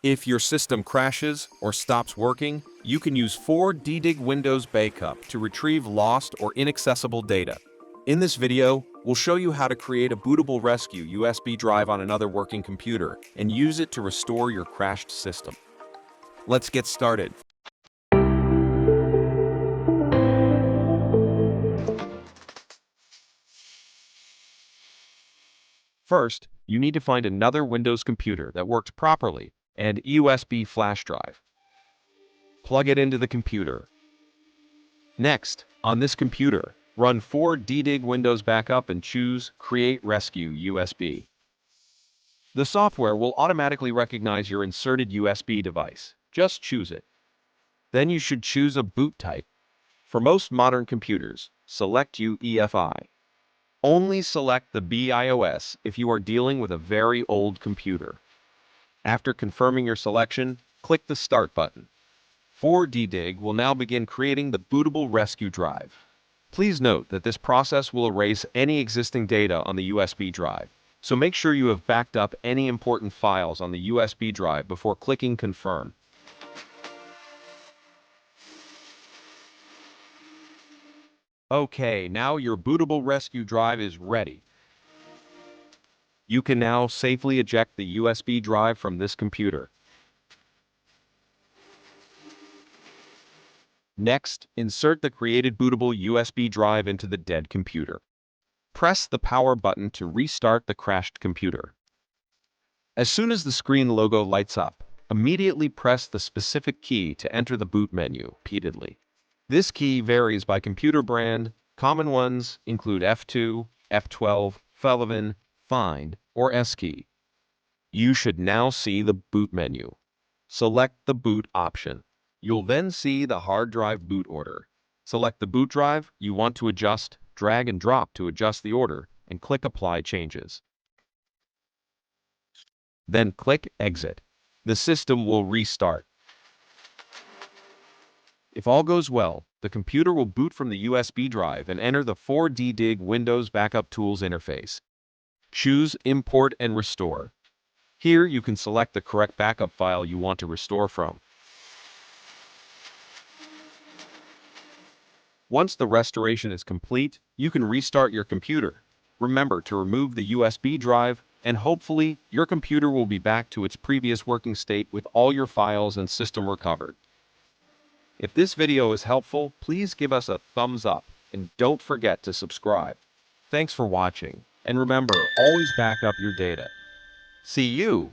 If your system crashes or stops working, you can use 4DDiG Windows Backup to retrieve lost or inaccessible data. In this video, we'll show you how to create a bootable rescue USB drive on another working computer and use it to restore your crashed system. Let's get started. First, you need to find another Windows computer that works properly and USB flash drive. Plug it into the computer. Next, on this computer, run 4DDiG Windows Backup and choose Create Rescue USB. The software will automatically recognize your inserted USB device. Just choose it. Then you should choose a boot type. For most modern computers, select UEFI. Only select the BIOS if you are dealing with a very old computer. After confirming your selection, click the Start button. 4DDiG will now begin creating the bootable rescue drive. Please note that this process will erase any existing data on the USB drive, so make sure you have backed up any important files on the USB drive before clicking Confirm. Okay, now your bootable rescue drive is ready. You can now safely eject the USB drive from this computer. Next, insert the created bootable USB drive into the dead computer. Press the power button to restart the crashed computer. As soon as the screen logo lights up, immediately press the specific key to enter the boot menu repeatedly. This key varies by computer brand. Common ones include F2, F12, F11, Find, or S key. You should now see the boot menu. Select the boot option. You'll then see the hard drive boot order. Select the boot drive you want to adjust, drag and drop to adjust the order, and click Apply Changes. Then click Exit. The system will restart. If all goes well, the computer will boot from the USB drive and enter the 4DDiG Windows Backup Tools interface. Choose Import and Restore. Here you can select the correct backup file you want to restore from. Once the restoration is complete, you can restart your computer. Remember to remove the USB drive, and hopefully your computer will be back to its previous working state with all your files and system recovered. If this video is helpful, please give us a thumbs up and don't forget to subscribe. Thanks for watching, and remember, always back up your data. See you